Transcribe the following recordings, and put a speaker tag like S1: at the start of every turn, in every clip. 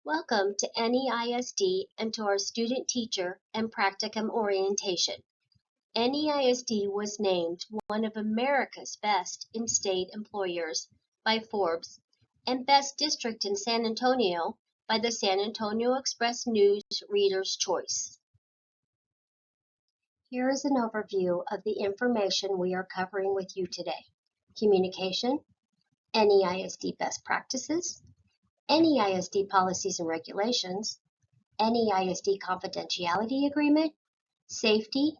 S1: Welcome to NEISD and to our Student Teacher and Practicum Orientation. NEISD was named one of America's Best In-State Employers by Forbes and Best District in San Antonio by the San Antonio Express News Reader's Choice. Here is an overview of the information we are covering with you today. Communication, NEISD best practices, NEISD policies and regulations, NEISD confidentiality agreement, safety,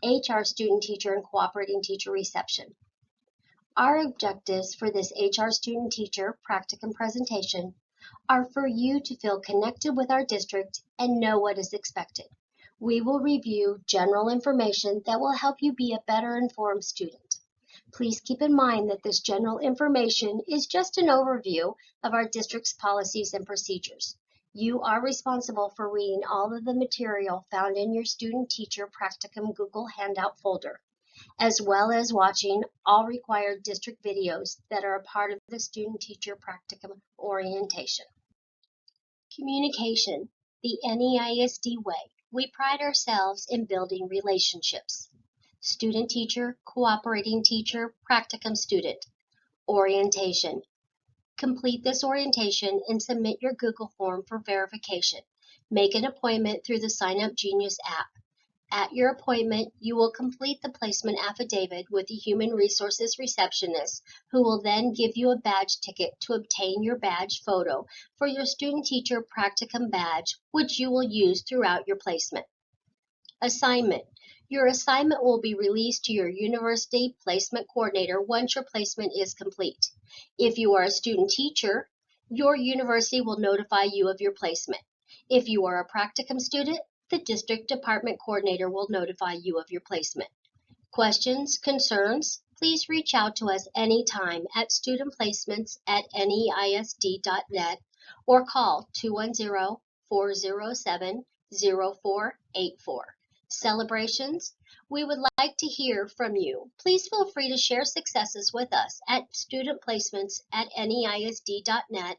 S1: HR student teacher and cooperating teacher reception. Our objectives for this HR student teacher practicum presentation are for you to feel connected with our district and know what is expected. We will review general information that will help you be a better informed student. Please keep in mind that this general information is just an overview of our district's policies and procedures. You are responsible for reading all of the material found in your Student Teacher Practicum Google Handout folder, as well as watching all required district videos that are a part of the Student Teacher Practicum Orientation. Communication, the NEISD way. We pride ourselves in building relationships. Student teacher, cooperating teacher, practicum student. Orientation. Complete this orientation and submit your Google form for verification. Make an appointment through the Sign Up Genius app. At your appointment, you will complete the placement affidavit with the Human Resources receptionist, who will then give you a badge ticket to obtain your badge photo for your Student Teacher Practicum badge, which you will use throughout your placement. Assignment. Your assignment will be released to your university placement coordinator once your placement is complete. If you are a student teacher, your university will notify you of your placement. If you are a practicum student, the district department coordinator will notify you of your placement. Questions, concerns? Please reach out to us anytime at studentplacements@neisd.net or call 210-407-0484. Celebrations, we would like to hear from you. Please feel free to share successes with us at studentplacements@neisd.net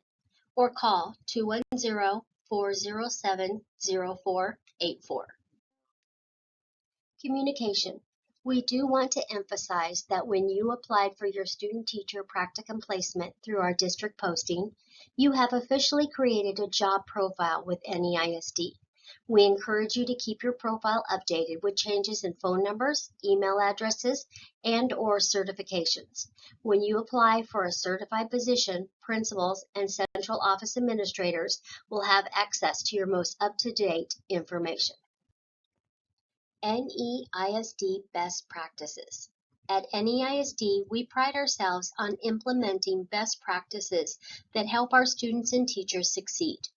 S1: or call 210-407-0484. Communication. We do want to emphasize that when you applied for your student teacher practicum placement through our district posting, you have officially created a job profile with NEISD. We encourage you to keep your profile updated with changes in phone numbers, email addresses, and/or certifications. When you apply for a certified position, principals and central office administrators will have access to your most up-to-date information. NEISD best practices. At NEISD, we pride ourselves on implementing best practices that help our students and teachers succeed.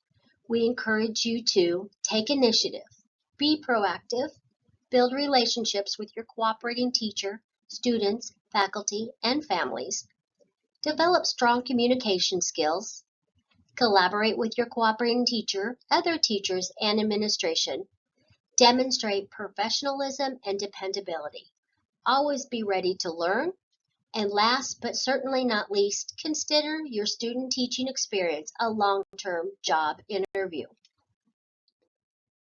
S1: We encourage you to take initiative, be proactive, build relationships with your cooperating teacher, students, faculty, and families, develop strong communication skills, collaborate with your cooperating teacher, other teachers, and administration, demonstrate professionalism and dependability, always be ready to learn, and last but certainly not least, consider your student teaching experience a long-term job interview.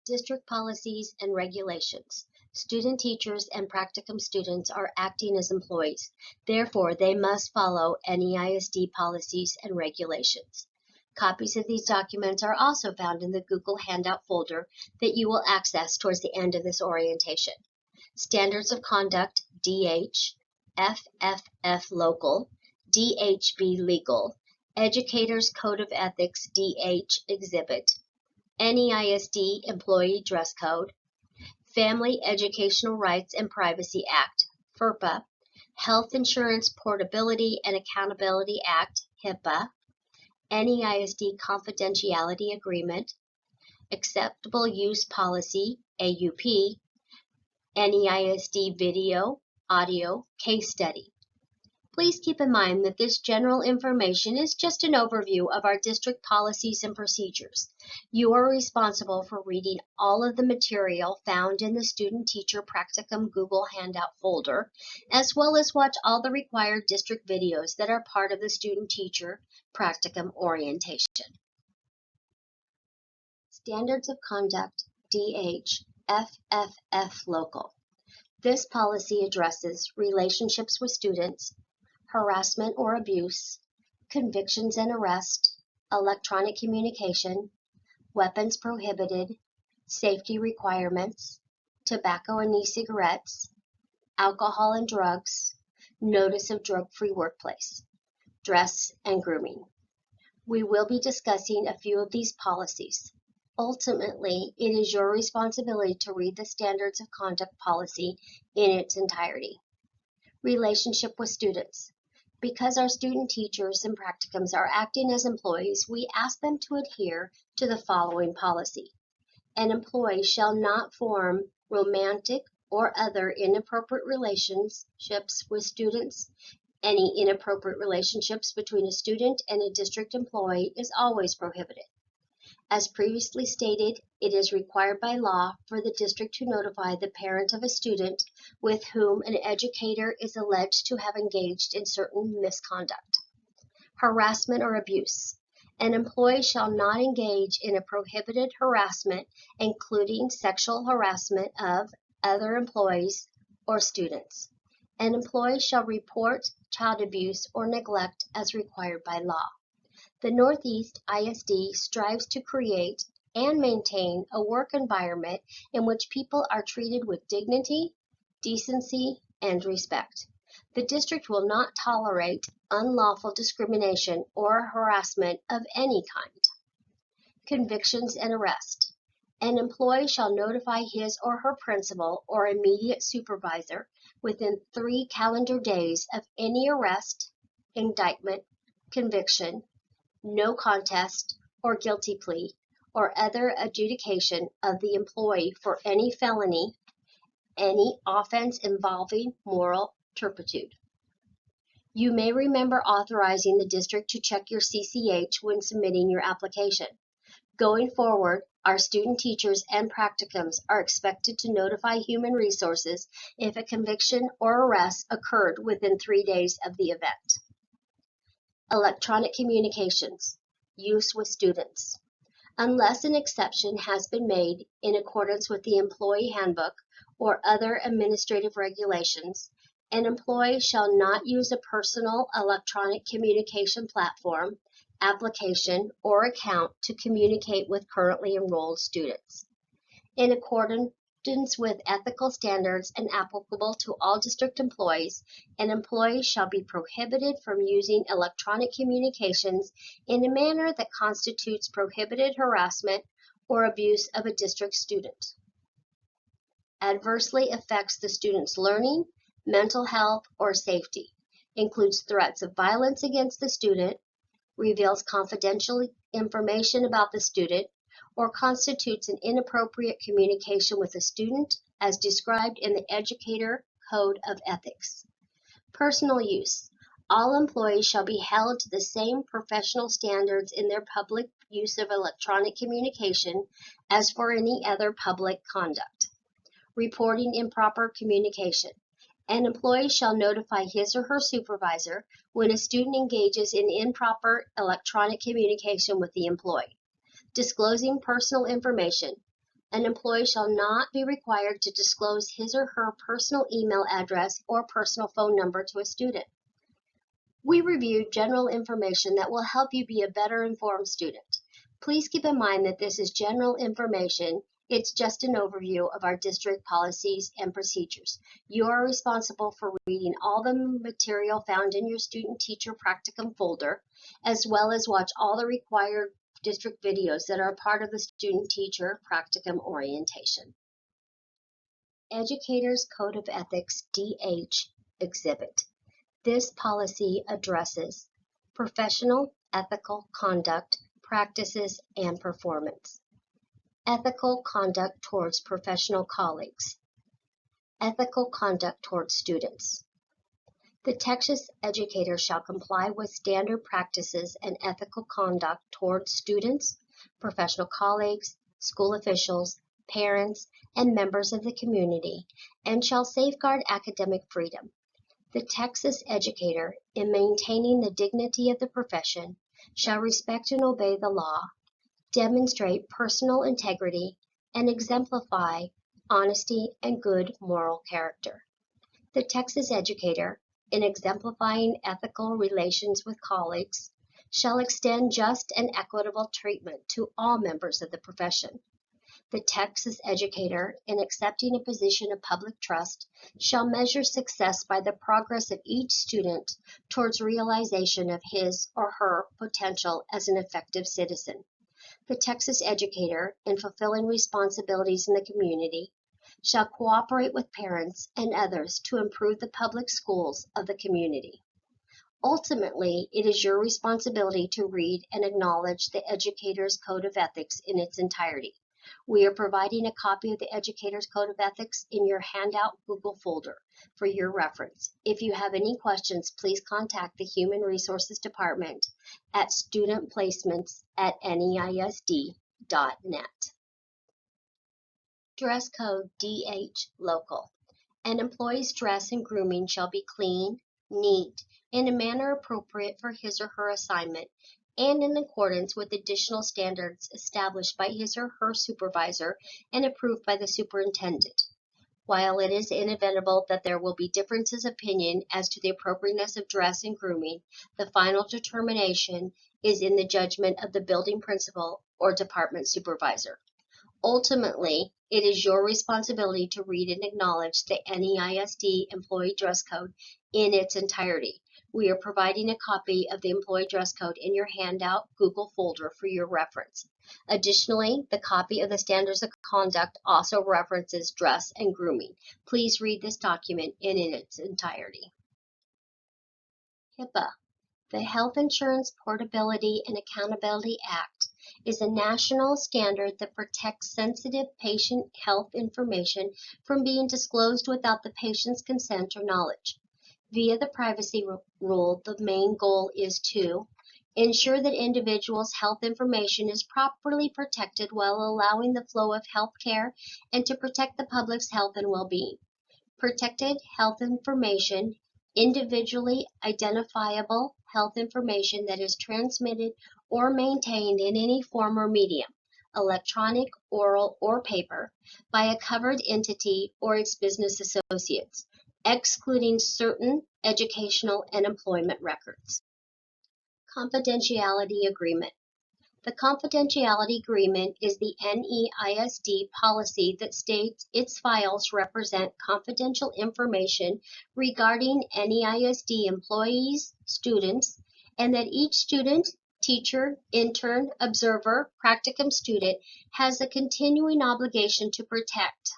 S1: District policies and regulations. Student teachers and practicum students are acting as employees. Therefore, they must follow NEISD policies and regulations. Copies of these documents are also found in the Google Handout folder that you will access towards the end of this orientation. Standards of Conduct, DH, FFF Local, DHB Legal, Educators Code of Ethics, DH Exhibit, NEISD Employee Dress Code, Family Educational Rights and Privacy Act, FERPA, Health Insurance Portability and Accountability Act, HIPAA, NEISD Confidentiality Agreement, Acceptable Use Policy, AUP, NEISD Video, Audio, Case Study. Please keep in mind that this general information is just an overview of our district policies and procedures. You are responsible for reading all of the material found in the Student Teacher Practicum Google Handout folder, as well as watch all the required district videos that are part of the Student Teacher Practicum Orientation. Standards of Conduct, DH, FFF Local. This policy addresses relationships with students, harassment or abuse, convictions and arrest, electronic communication, weapons prohibited, safety requirements, tobacco and e-cigarettes, alcohol and drugs, notice of drug-free workplace, dress and grooming. We will be discussing a few of these policies. Ultimately, it is your responsibility to read the Standards of Conduct policy in its entirety. Relationship with students. Because our student teachers and practicums are acting as employees, we ask them to adhere to the following policy. An employee shall not form romantic or other inappropriate relationships with students. Any inappropriate relationships between a student and a district employee is always prohibited. As previously stated, it is required by law for the district to notify the parent of a student with whom an educator is alleged to have engaged in certain misconduct. Harassment or abuse. An employee shall not engage in a prohibited harassment, including sexual harassment of other employees or students. An employee shall report child abuse or neglect as required by law. The Northeast ISD strives to create and maintain a work environment in which people are treated with dignity, decency, and respect. The district will not tolerate unlawful discrimination or harassment of any kind. Convictions and arrest. An employee shall notify his or her principal or immediate supervisor within 3 calendar days of any arrest, indictment, conviction, no contest, or guilty plea, or other adjudication of the employee for any felony, any offense involving moral turpitude. You may remember authorizing the district to check your CCH when submitting your application. Going forward, our student teachers and practicums are expected to notify Human Resources if a conviction or arrest occurred within 3 days of the event. Electronic communications, use with students. Unless an exception has been made in accordance with the employee handbook or other administrative regulations, an employee shall not use a personal electronic communication platform, application, or account to communicate with currently enrolled students. In accordance with ethical standards and applicable to all district employees, an employee shall be prohibited from using electronic communications in a manner that constitutes prohibited harassment or abuse of a district student. Adversely affects the student's learning, mental health, or safety. Includes threats of violence against the student, reveals confidential information about the student, or constitutes an inappropriate communication with a student as described in the Educator Code of Ethics. Personal use. All employees shall be held to the same professional standards in their public use of electronic communication as for any other public conduct. Reporting improper communication. An employee shall notify his or her supervisor when a student engages in improper electronic communication with the employee. Disclosing personal information. An employee shall not be required to disclose his or her personal email address or personal phone number to a student. We reviewed general information that will help you be a better informed student. Please keep in mind that this is general information. It's just an overview of our district policies and procedures. You are responsible for reading all the material found in your student teacher practicum folder, as well as watch all the required district videos that are part of the student teacher practicum orientation. Educators Code of Ethics DH Exhibit. This policy addresses professional ethical conduct, practices, and performance. Ethical conduct towards professional colleagues. Ethical conduct towards students. The Texas educator shall comply with standard practices and ethical conduct towards students, professional colleagues, school officials, parents, and members of the community, and shall safeguard academic freedom. The Texas educator, in maintaining the dignity of the profession, shall respect and obey the law, demonstrate personal integrity, and exemplify honesty and good moral character. The Texas educator, in exemplifying ethical relations with colleagues, shall extend just and equitable treatment to all members of the profession. The Texas educator, in accepting a position of public trust, shall measure success by the progress of each student towards realization of his or her potential as an effective citizen. The Texas educator, in fulfilling responsibilities in the community, shall cooperate with parents and others to improve the public schools of the community. Ultimately, it is your responsibility to read and acknowledge the Educator's Code of Ethics in its entirety. We are providing a copy of the Educator's Code of Ethics in your handout Google folder for your reference. If you have any questions, please contact the Human Resources Department at studentplacements@neisd.net. Dress Code DH Local. An employee's dress and grooming shall be clean, neat, in a manner appropriate for his or her assignment, and in accordance with additional standards established by his or her supervisor and approved by the superintendent. While it is inevitable that there will be differences of opinion as to the appropriateness of dress and grooming, the final determination is in the judgment of the building principal or department supervisor. Ultimately, it is your responsibility to read and acknowledge the NEISD Employee Dress Code in its entirety. We are providing a copy of the Employee Dress Code in your handout Google folder for your reference. Additionally, the copy of the Standards of Conduct also references dress and grooming. Please read this document in its entirety. HIPAA. The Health Insurance Portability and Accountability Act is a national standard that protects sensitive patient health information from being disclosed without the patient's consent or knowledge. Via the privacy rule, the main goal is to ensure that individuals' health information is properly protected while allowing the flow of health care and to protect the public's health and well-being. Protected health information, individually identifiable health information that is transmitted or maintained in any form or medium, electronic, oral, or paper, by a covered entity or its business associates, excluding certain educational and employment records. Confidentiality Agreement. The confidentiality agreement is the NEISD policy that states its files represent confidential information regarding NEISD employees, students, and that each student, teacher, intern, observer, practicum student has a continuing obligation to protect.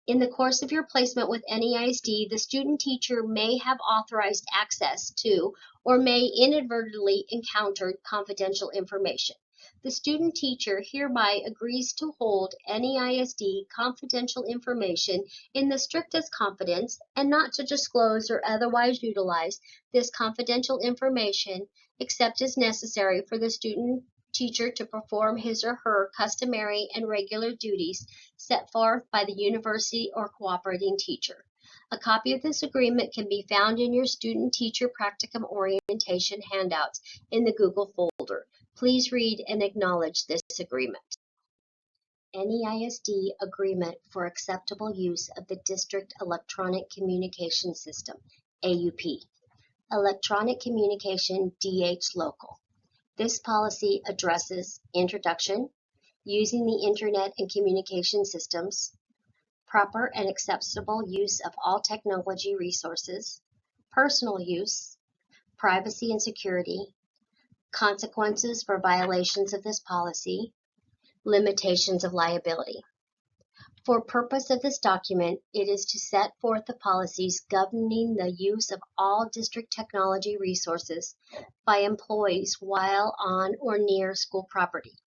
S1: In the course of your placement with NEISD, the student teacher may have authorized access to or may inadvertently encounter confidential information. The student teacher hereby agrees to hold NEISD confidential information in the strictest confidence and not to disclose or otherwise utilize this confidential information except as necessary for the student teacher to perform his or her customary and regular duties set forth by the university or cooperating teacher. A copy of this agreement can be found in your student-teacher practicum orientation handouts in the Google folder. Please read and acknowledge this agreement. NEISD Agreement for Acceptable Use of the District Electronic Communication System, AUP. Electronic Communication DH Local. This policy addresses introduction, using the Internet and communication systems, proper and acceptable use of all technology resources, personal use, privacy and security, consequences for violations of this policy, limitations of liability. For purpose of this document, it is to set forth the policies governing the use of all district technology resources by employees while on or near school property,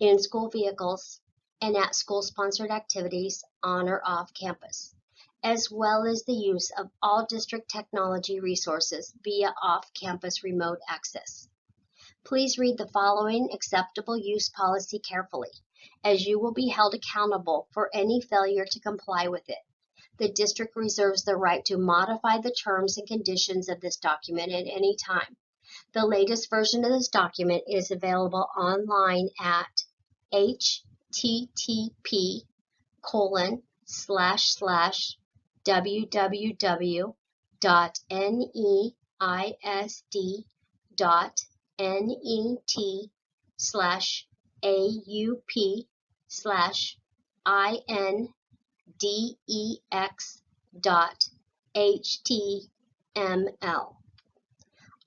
S1: in school vehicles, and at school-sponsored activities on or off campus, as well as the use of all district technology resources via off-campus remote access. Please read the following acceptable use policy carefully, as you will be held accountable for any failure to comply with it. The district reserves the right to modify the terms and conditions of this document at any time. The latest version of this document is available online at http://www.neisd.index.html.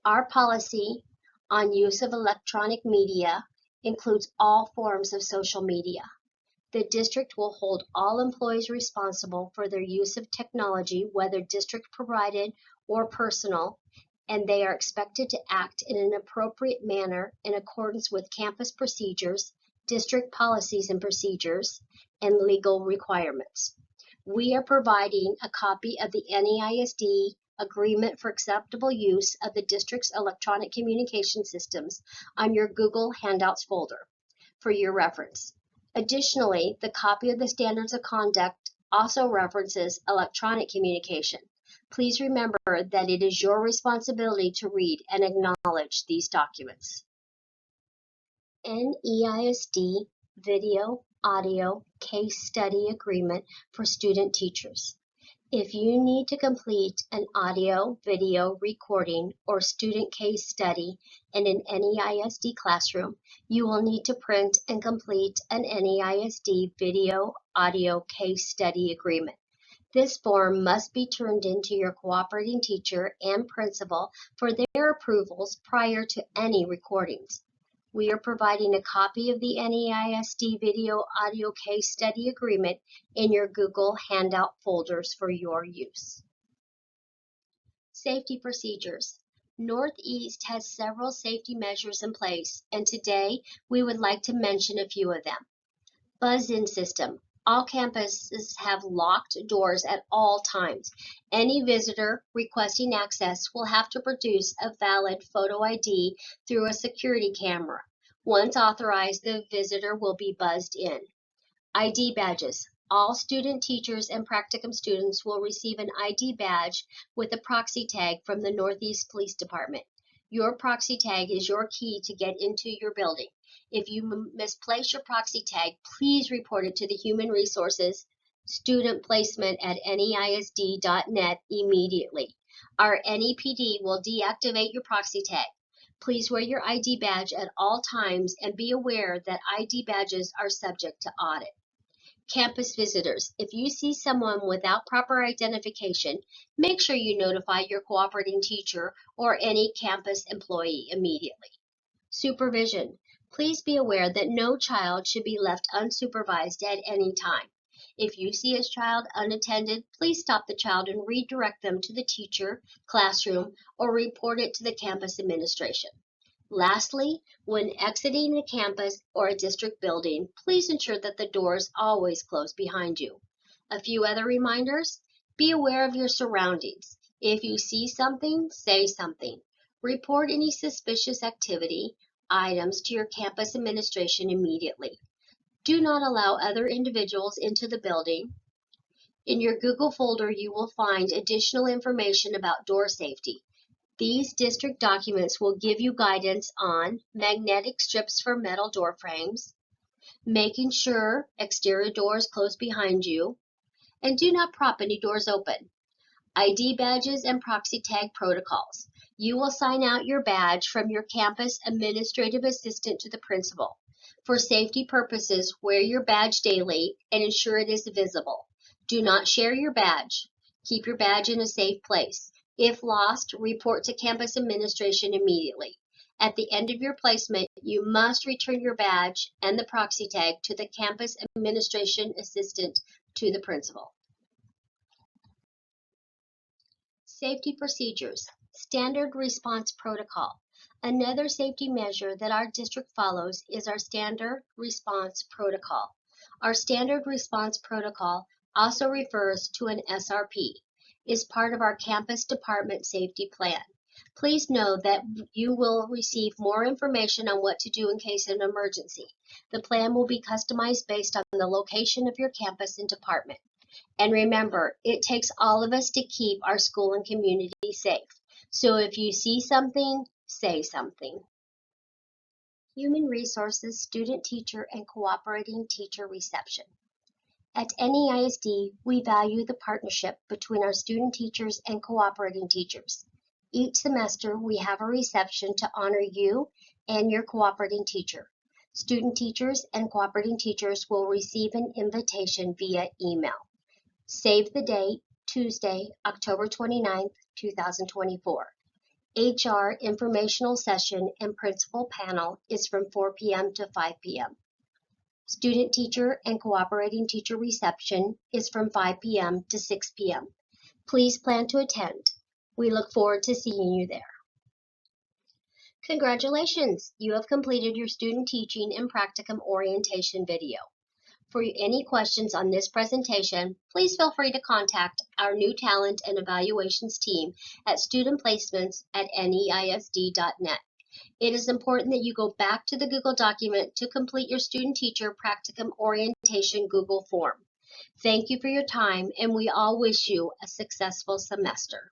S1: Our policy on use of electronic media includes all forms of social media. The district will hold all employees responsible for their use of technology, whether district provided or personal, and they are expected to act in an appropriate manner in accordance with campus procedures, district policies and procedures, and legal requirements. We are providing a copy of the NEISD Agreement for Acceptable Use of the District's Electronic Communication Systems on your Google Handouts folder for your reference. Additionally, the copy of the Standards of Conduct also references electronic communication. Please remember that it is your responsibility to read and acknowledge these documents. NEISD Video Audio Case Study Agreement for Student Teachers. If you need to complete an audio, video recording or student case study in an NEISD classroom, you will need to print and complete an NEISD Video Audio Case Study Agreement. This form must be turned into your cooperating teacher and principal for their approvals prior to any recordings. We are providing a copy of the NEISD Video Audio Case Study Agreement in your Google Handout folders for your use. Safety procedures. Northeast has several safety measures in place, and today we would like to mention a few of them. Buzz-in system. All campuses have locked doors at all times. Any visitor requesting access will have to produce a valid photo ID through a security camera. Once authorized, the visitor will be buzzed in. ID badges. All student teachers and practicum students will receive an ID badge with a proxy tag from the Northeast Police Department. Your proxy tag is your key to get into your building. If you misplace your proxy tag, please report it to the Human Resources Student Placement at neisd.net immediately. Our NEPD will deactivate your proxy tag. Please wear your ID badge at all times and be aware that ID badges are subject to audit. Campus visitors. If you see someone without proper identification, make sure you notify your cooperating teacher or any campus employee immediately. Supervision. Please be aware that no child should be left unsupervised at any time. If you see a child unattended, please stop the child and redirect them to the teacher, classroom, or report it to the campus administration. Lastly, when exiting the campus or a district building, please ensure that the doors always close behind you. A few other reminders: be aware of your surroundings. If you see something, say something. Report any suspicious activity, items to your campus administration immediately. Do not allow other individuals into the building. In your Google folder, you will find additional information about door safety. These district documents will give you guidance on magnetic strips for metal door frames, making sure exterior doors close behind you, and do not prop any doors open. ID badges and proxy tag protocols. You will sign out your badge from your campus administrative assistant to the principal. For safety purposes, wear your badge daily and ensure it is visible. Do not share your badge. Keep your badge in a safe place. If lost, report to campus administration immediately. At the end of your placement, you must return your badge and the proxy tag to the campus administration assistant to the principal. Safety procedures. Standard response protocol. Another safety measure that our district follows is our standard response protocol. Our standard response protocol also refers to an SRP, is part of our campus department safety plan. Please know that you will receive more information on what to do in case of an emergency. The plan will be customized based on the location of your campus and department. And remember, it takes all of us to keep our school and community safe. So if you see something, say something. Human Resources Student Teacher and Cooperating Teacher Reception. At NEISD, we value the partnership between our student teachers and cooperating teachers. Each semester, we have a reception to honor you and your cooperating teacher. Student teachers and cooperating teachers will receive an invitation via email. Save the date, Tuesday, October 29th, 2024. HR informational session and principal panel is from 4 p.m. to 5 p.m. Student teacher and cooperating teacher reception is from 5 p.m. to 6 p.m. Please plan to attend. We look forward to seeing you there. Congratulations! You have completed your student teaching and practicum orientation video. For any questions on this presentation, please feel free to contact our new talent and evaluations team at studentplacements@neisd.net. It is important that you go back to the Google document to complete your student teacher practicum orientation Google form. Thank you for your time, and we all wish you a successful semester.